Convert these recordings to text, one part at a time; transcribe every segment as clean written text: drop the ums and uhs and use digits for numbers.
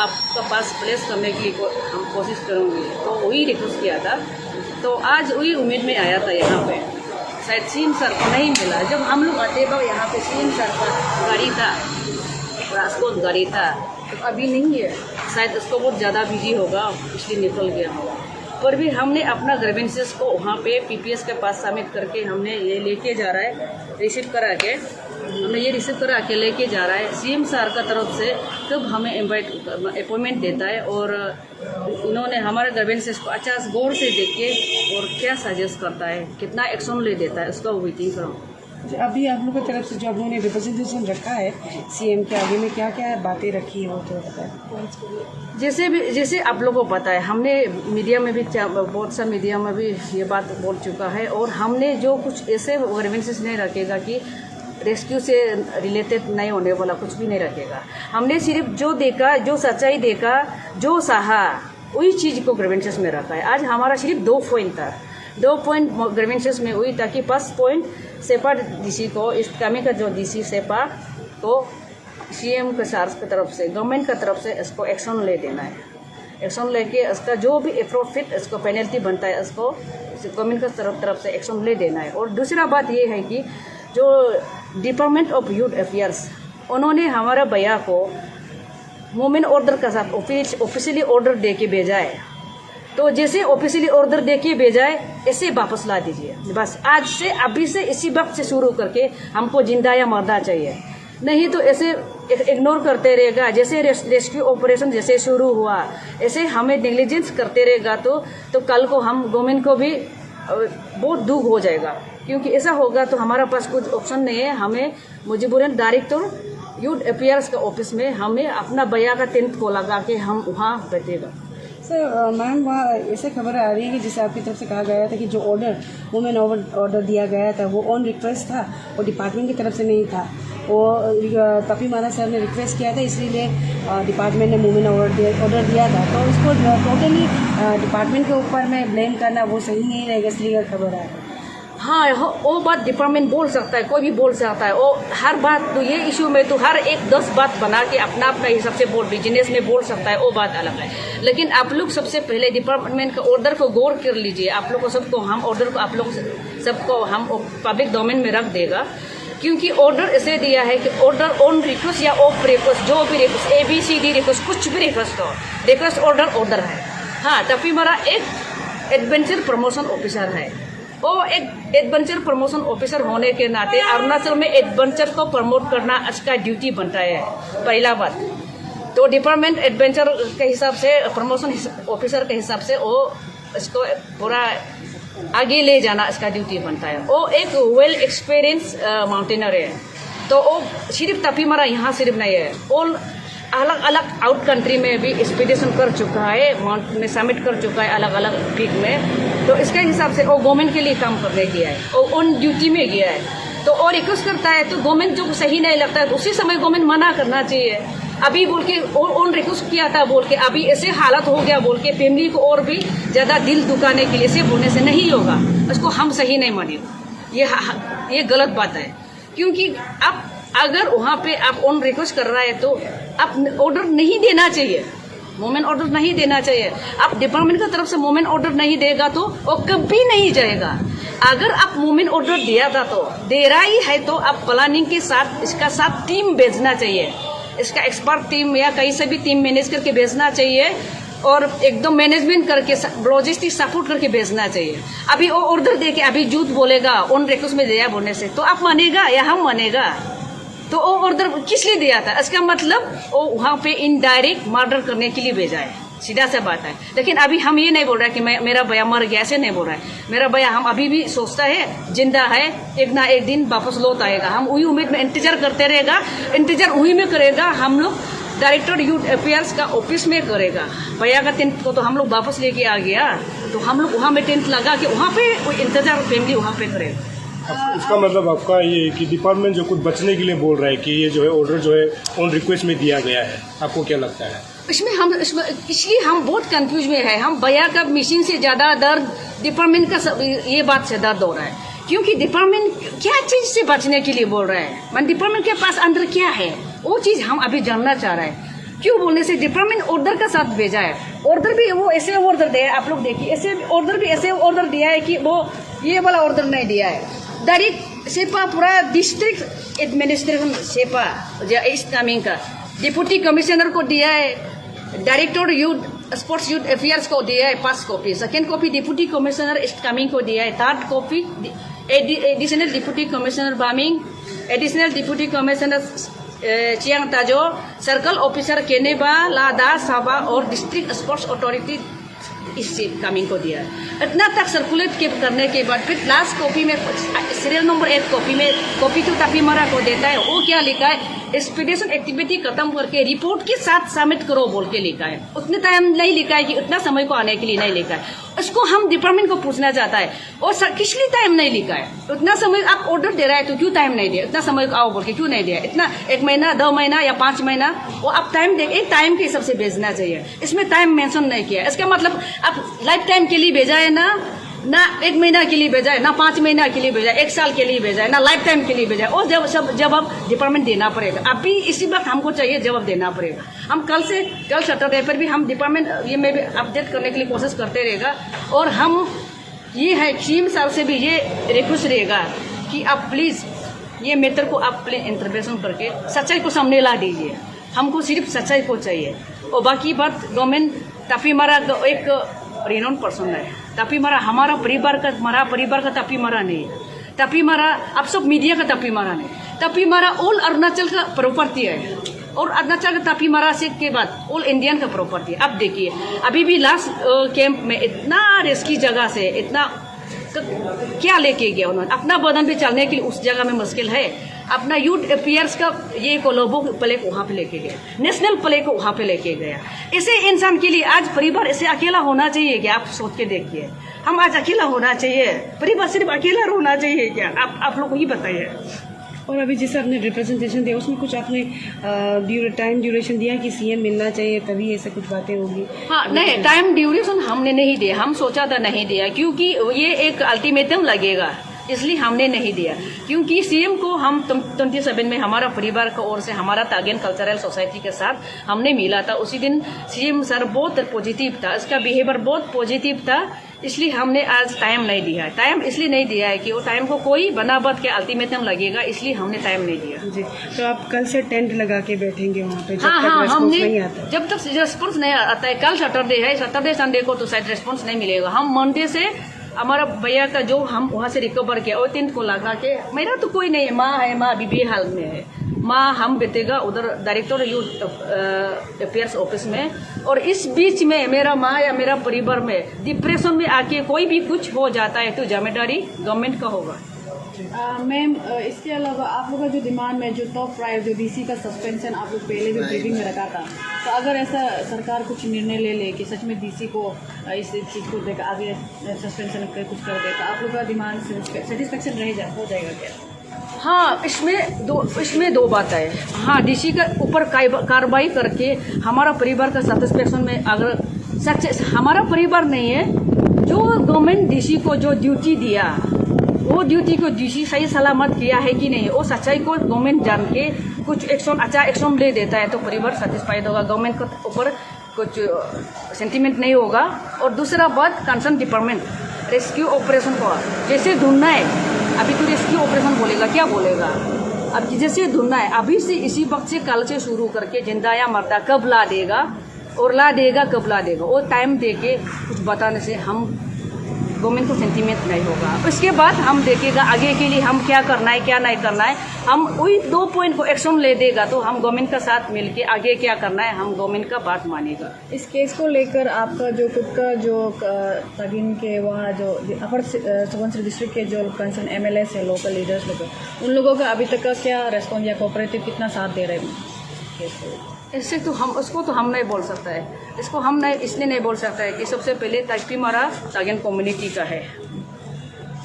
आपका पास प्लेस करने के लिए हम कोशिश करूँगी। तो वही रिक्वेस्ट किया था। तो आज वही उम्मीद में आया था यहाँ पे, शायद सीएम सर को नहीं मिला। जब हम लोग आते वक्त यहाँ पे सीएम सर का गाड़ी था, राजकोट गाड़ी था, तो अभी नहीं है। शायद उसको बहुत ज़्यादा बिजी होगा इसलिए निकल गया होगा। पर भी हमने अपना ग्रीवेंसेस को वहाँ पे पीपीएस के पास सबमिट करके हमने ये लेके जा रहा है, रिसीव करा के हमने ये रिसीव करा के लेके जा रहा है। सीएम सर का तरफ से कब हमें अपॉइंटमेंट देता है और इन्होंने हमारे ग्रीवेंसेस को अच्छा गौर से देख के और क्या सजेस्ट करता है, कितना एक्शन ले देता है, उसका वेटिंग करो। अभी आप लोगों की तरफ से जो आप लोगों ने रिप्रेजेंटेशन रखा है सीएम के आगे में, क्या क्या बातें रखी है वो तो बताएं। जैसे आप लोगों को पता है, हमने मीडिया में भी बहुत सा मीडिया में भी ये बात बोल चुका है और हमने जो कुछ ऐसे ग्रीवेंसेस नहीं रखेगा कि रेस्क्यू से रिलेटेड नहीं होने वाला कुछ भी नहीं रखेगा। हमने सिर्फ जो देखा, जो सच्चाई देखा, जो सहा, वही चीज़ को ग्रीवेंसेस में रखा है। आज हमारा सिर्फ 2 पॉइंट था, 2 पॉइंट ग्रीवेंसेस में हुई, ताकि फर्स्ट पॉइंट सेपा डीसी को, इस कामी का जो डीसी सेपा को सीएम के सार्स की तरफ से, गवर्नमेंट की तरफ से इसको एक्शन ले देना है। एक्शन लेके इसका जो भी अप्रोप्रिएट इसको पेनल्टी बनता है, इसको गवर्नमेंट की तरफ से एक्शन ले देना है। और दूसरा बात ये है कि जो डिपार्टमेंट ऑफ यूथ अफेयर्स, उन्होंने हमारा भैया को मूवमेंट ऑर्डर के साथ ऑफिशियली ऑर्डर दे के भेजा है। तो जैसे ऑफिशियली ऑर्डर दे के भेजा है, ऐसे वापस ला दीजिए बस। आज से, अभी से, इसी वक्त से शुरू करके हमको जिंदा या मरना चाहिए, नहीं तो ऐसे इग्नोर करते रहेगा। जैसे रेस्क्यू ऑपरेशन जैसे शुरू हुआ, ऐसे हमें नेग्लिजेंस करते रहेगा तो कल को हम गवर्नमेंट को भी बहुत दुख हो जाएगा। क्योंकि ऐसा होगा तो हमारा पास कुछ ऑप्शन नहीं है। हमें मजबूरन डायरेक्टर यूथ अफेयर्स के ऑफिस में हमें अपना भैया का टेंट को लगा के हम वहाँ बैठेगा। सर मैम, वहाँ ऐसे खबर आ रही है कि जिसे आपकी तरफ से कहा गया था कि जो वुमेन ऑर्डर दिया गया था वो ऑन रिक्वेस्ट था और डिपार्टमेंट की तरफ से नहीं था। वो तपी माना सर ने रिक्वेस्ट किया था, इसलिए डिपार्टमेंट ने वुमेन ऑर्डर दिया था। तो उसको टोटली डिपार्टमेंट के ऊपर में ब्लेम करना वो सही नहीं रहेगा, इसलिए खबर है। हाँ, वो बात डिपार्टमेंट बोल सकता है, कोई भी बोल सकता है। वो हर बात, तो ये इशू में तो हर एक 10 बात बना के अपना हिसाब से बिजनेस में बोल सकता है, वो बात अलग है। लेकिन आप लोग सबसे पहले डिपार्टमेंट का ऑर्डर को गौर कर लीजिए। आप लोग को सबको हम ऑर्डर को, आप लोग सबको हम पब्लिक डोमेन में रख देगा। क्योंकि ऑर्डर ऐसे दिया है कि ऑर्डर ऑन रिक्वेस्ट या ऑफ रिक्वेस्ट, जो भी रिक्वेस्ट, ABCD रिक्वेस्ट, कुछ भी रिक्वेस्ट हो, रिक्वेस्ट ऑर्डर है। हाँ, तभी मेरा एक एडवेंचर प्रमोशन ऑफिसर है। वो एक एडवेंचर प्रमोशन ऑफिसर होने के नाते अरुणाचल में एडवेंचर को प्रमोट करना इसका ड्यूटी बनता है, पहला बात। तो डिपार्टमेंट एडवेंचर के हिसाब से, प्रमोशन ऑफिसर के हिसाब से वो इसको पूरा आगे ले जाना इसका ड्यूटी बनता है। वो एक वेल एक्सपीरियंस माउंटेनर है। तो वो सिर्फ तपी मरा यहाँ सिर्फ नहीं है, ऑल अलग अलग आउट कंट्री में भी एक्सपीडिशन कर चुका है, माउंट में समिट कर चुका है अलग अलग पीक में। तो इसके हिसाब से वो गवर्नमेंट के लिए काम करने गया है, वो ऑन ड्यूटी में गया है। तो और रिक्वेस्ट करता है तो गवर्नमेंट जो सही नहीं लगता है तो उसी समय गवर्नमेंट मना करना चाहिए। अभी बोल के ऑन रिक्वेस्ट किया था बोल के अभी ऐसे हालत हो गया बोल के फैमिली को और भी ज़्यादा दिल दुखाने के लिए से बोलने से नहीं होगा। उसको हम सही नहीं माने, ये गलत बात है। क्योंकि आप अगर वहाँ पे आप ऑन रिक्वेस्ट कर रहा है तो आप ऑर्डर नहीं देना चाहिए, मूवमेंट ऑर्डर नहीं देना चाहिए। आप डिपार्टमेंट की तरफ से मूवमेंट ऑर्डर नहीं देगा तो वो कभी नहीं जाएगा। अगर आप मूवमेंट ऑर्डर दिया था तो दे रहा ही है तो आप प्लानिंग के साथ इसका साथ टीम भेजना चाहिए, इसका एक्सपर्ट टीम या कहीं से भी टीम मैनेज करके भेजना चाहिए और एकदम मैनेजमेंट करके लॉजिस्टिक सपोर्ट करके भेजना चाहिए। अभी वो ऑर्डर दे के अभी झूठ बोलेगा ऑन रिक्वेस्ट में दिया बोलने से तो आप मानेगा या हम मानेगा? तो वो ऑर्डर किस लिए दिया था? इसका मतलब वो वहाँ पे इनडायरेक्ट मर्डर करने के लिए भेजा है, सीधा सा बात है। लेकिन अभी हम ये नहीं बोल रहे कि मेरा भैया मर गया, ऐसे नहीं बोल रहा है। मेरा भैया हम अभी भी सोचता है जिंदा है, एक ना एक दिन वापस लौट आएगा। हम वही उम्मीद में इंतजार करते रहेगा, इंतजार वही में करेगा। हम लोग डायरेक्टर यूथ अफेयर्स का ऑफिस में करेगा। भैया का टेंट को तो हम लोग वापस लेके आ गया, तो हम लोग वहाँ में टेंट लगा के वहाँ पे इंतजार फैमिली वहाँ पे करेगा। इसका मतलब आपका ये कि डिपार्टमेंट जो कुछ बचने के लिए बोल रहा है कि ये जो है ऑर्डर जो है ऑन रिक्वेस्ट में दिया गया है, आपको क्या लगता है? इसलिए हम बहुत कंफ्यूज में है। हम भैया का मिशन से ज्यादा दर्द डिपार्टमेंट का ये बात से दर्द हो रहा है। क्योंकि डिपार्टमेंट क्या चीज से बचने के लिए बोल रहा है, डिपार्टमेंट के पास अंदर क्या है वो चीज हम अभी जानना चाह रहे हैं। क्यों बोलने से डिपार्टमेंट ऑर्डर का साथ भेजा है। ऑर्डर भी वो ऐसे ऑर्डर दिया है, आप लोग देखिए, ऐसे ऑर्डर भी ऐसे ऑर्डर दिया है कि वो ये वाला ऑर्डर नहीं दिया है। डायरेक्ट सेपा पूरा डिस्ट्रिक्ट एडमिनिस्ट्रेशन सेपा इस टाइमिंग का डिप्टी कमिश्नर को दिया है, director youth sports youth affairs को दिया है 5 copy, second copy deputy commissioner east Kameng को दिया है, third copy additional deputy commissioner Bameng, additional deputy commissioner Chayang Tajo, circle officer केनेबा लादा साबा और डिस्ट्रिक्ट स्पोर्ट्स अथॉरिटी इस कामिंग को दिया। इतना तक सर्कुलेट करने के बाद फिर लास्ट कॉपी में सीरियल नंबर 8 कॉपी में कॉपी तो तापीमरा को देता है, वो क्या लिखा है, एक्सपीडिशन एक्टिविटी खत्म करके रिपोर्ट के साथ सबमिट करो बोल के लिखा है। उतने टाइम नहीं लिखा है कि उतना समय को आने के लिए नहीं लिखा है। उसको हम डिपार्टमेंट को पूछना चाहता है और किस लिए टाइम नहीं लिखा है। उतना समय आप ऑर्डर दे रहा है तो क्यों टाइम नहीं दिया, इतना समय को आओ बोल के क्यों नहीं दिया, इतना 1 महीना 2 महीना या 5 महीना वो आप टाइम दे, एक टाइम के हिसाब से भेजना चाहिए। इसमें टाइम मेंशन नहीं किया, इसका मतलब आप लाइफ टाइम के लिए भेजा है ना 1 महीना के लिए भेजा है, ना 5 महीना के लिए भेजा है, 1 साल के लिए भेजा है, ना लाइफ टाइम के लिए भेजा है। और जवाब डिपार्टमेंट देना पड़ेगा। अभी इसी वक्त हमको चाहिए जवाब देना पड़ेगा। हम कल सैटरडे पर भी हम डिपार्टमेंट ये में भी अपडेट करने के लिए कोशिश करते रहेगा। और हम ये है सीएम साहब से भी ये रिक्वेस्ट रहेगा कि आप प्लीज़ ये मैटर को आप प्लीज इंटरवेंशन करके सच्चाई को सामने ला दीजिए। हमको सिर्फ सच्चाई को चाहिए। और बाकी बात गवर्नमेंट तापीमरा का एक रिनोन पर्सन है। तापीमरा हमारा परिवार का तापीमरा नहीं है। तापीमरा आप सब मीडिया का तापीमरा नहीं, तापीमरा ऑल अरुणाचल का प्रॉपर्टी है। और अरुणाचल का तापीमरा से के बाद ऑल इंडियन का प्रॉपर्टी है। अब देखिए अभी भी लास्ट कैंप में इतना रिस्की जगह से इतना क्या लेके गया उन्होंने, अपना बदन भी चलने के लिए उस जगह में मुश्किल है। अपना यूथ अफेयर्स का ये कोलोबो प्ले को वहाँ पे लेके गया, नेशनल प्ले को वहाँ पे लेके गया। ऐसे इंसान के लिए आज परिवार ऐसे अकेला होना चाहिए क्या? आप सोच के देखिए, हम आज अकेला होना चाहिए? परिवार सिर्फ अकेला होना चाहिए क्या? आप लोग ही बताइए। और अभी जैसे आपने रिप्रेजेंटेशन दिया उसमें कुछ आपने टाइम ड्यूरेशन दिया कि सीएम मिलना चाहिए तभी ऐसे कुछ बातें होगी? हाँ, नहीं, टाइम ड्यूरेशन हमने नहीं दिया। हम सोचा था नहीं दिया क्योंकि ये एक अल्टीमेटम लगेगा, इसलिए हमने नहीं दिया। क्योंकि सीएम को हम 27 में हमारा परिवार की ओर से हमारा तागिन कल्चरल सोसाइटी के साथ हमने मिला था। उसी दिन सीएम सर बहुत पॉजिटिव था, उसका बिहेवियर बहुत पॉजिटिव था, इसलिए हमने आज टाइम नहीं दिया है। टाइम इसलिए नहीं दिया है कि वो टाइम को कोई बनावट के अल्टीमेटम लगेगा, इसलिए हमने टाइम नहीं दिया। जी, तो आप कल से टेंट लगा के बैठेंगे वहाँ पे जब हाँ, तक रिस्पॉन्स नहीं आता? जब तक रिस्पॉन्स नहीं आता है। कल सैटरडे है, सैटरडे संडे को तो शायद रिस्पॉन्स नहीं मिलेगा। हम मंडे से हमारा भैया का जो हम वहाँ से रिकवर किया वो टेंट को लगा के, मेरा तो कोई नहीं है, माँ है, माँ अभी भी हाल में है, माँ हम बेटेगा उधर डायरेक्टर यूथ अफेयर्स ऑफिस में। और इस बीच में मेरा माँ या मेरा परिवार में डिप्रेशन में आके कोई भी कुछ हो जाता है तो जिम्मेदारी गवर्नमेंट का होगा। मैम, इसके अलावा आप लोग का जो डिमांड में जो टॉप प्राइस जो डीसी का सस्पेंशन आप लोग पहले भी ब्रीफिंग में रखा था, तो अगर ऐसा सरकार कुछ निर्णय ले ले कि सच में डीसी को इस चीज़ को देकर आगे सस्पेंशन कुछ कर दे तो आप लोग का डिमांड सेटिस्फेक्शन हो जाएगा क्या? हाँ, इसमें दो बात है। हाँ, डीसी का ऊपर कार्रवाई करके हमारा परिवार का सेटिस्फेक्शन में अगर सक्सेस हमारा परिवार नहीं है, जो गवर्नमेंट डीसी को जो ड्यूटी दिया वो ड्यूटी को डीसी सही सलामत किया है कि नहीं, वो सच्चाई को गवर्नमेंट जान के कुछ अच्छा एक्शन ले देता है तो परिवार सेटिस्फाइड होगा, गवर्नमेंट के ऊपर कुछ सेंटीमेंट नहीं होगा। और दूसरा बात, कंसर्न डिपार्टमेंट रेस्क्यू ऑपरेशन को जैसे ढूंढना है, अभी तो रेस्क्यू ऑपरेशन बोलेगा, क्या बोलेगा? अब जैसे ढूंढना है अभी से, इसी वक्त से, कल से शुरू करके जिंदा या मरदा कब ला देगा और ला देगा कब ला देगा, वो टाइम दे के कुछ बताने से हम गवर्नमेंट को सेंटीमेंट नहीं होगा। उसके बाद हम देखेगा आगे के लिए हम क्या करना है क्या नहीं करना है। हम वही 2 पॉइंट को एक्शन ले देगा तो हम गवर्नमेंट का साथ मिलके आगे क्या करना है हम गवर्नमेंट का बात मानेगा। इस केस को लेकर आपका जो खुद का जो तागिन के वहाँ जो अपर सुबनसिरी डिस्ट्रिक्ट के जो कंसर्न एमएलएस है, लोकल लीडर्स लोग, उन लोगों का अभी तक का क्या रेस्पॉन्स या कोऑपरेटिव कितना साथ दे रहे हैं केस को? इससे तो हम नहीं बोल सकता है। इसको हम नहीं इसलिए नहीं बोल सकता है कि सबसे पहले तापीमरा तागिन कम्युनिटी का है,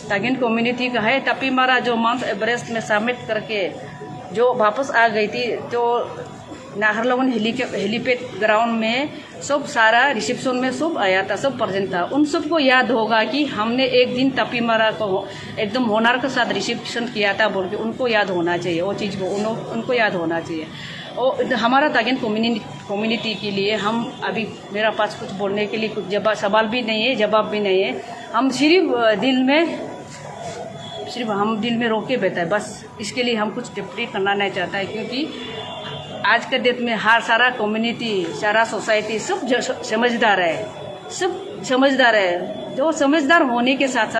तागिन कम्युनिटी का है। तापीमरा जो माउंट एवरेस्ट में सबमिट करके जो वापस आ गई थी, तो नाहरलगुन हेलीपैड ग्राउंड में सब सारा रिसेप्शन में सब आया था, सब प्रेजेंट था। उन सबको याद होगा कि हमने एक दिन तापीमरा को एकदम होनर के साथ रिसेप्शन किया था बोल के उनको याद होना चाहिए, वो चीज़ को उनको याद होना चाहिए। और हमारा तागिन कम्युनिटी के लिए हम अभी मेरा पास कुछ बोलने के लिए कुछ सवाल भी नहीं है, जवाब भी नहीं है। हम सिर्फ हम दिल में रोके बैठा है बस। इसके लिए हम कुछ टिप्पणी करना नहीं चाहता है, क्योंकि आज के डेट में सारा कम्युनिटी, सारा सोसाइटी सब समझदार है, सब समझदार है। जो समझदार होने के साथ साथ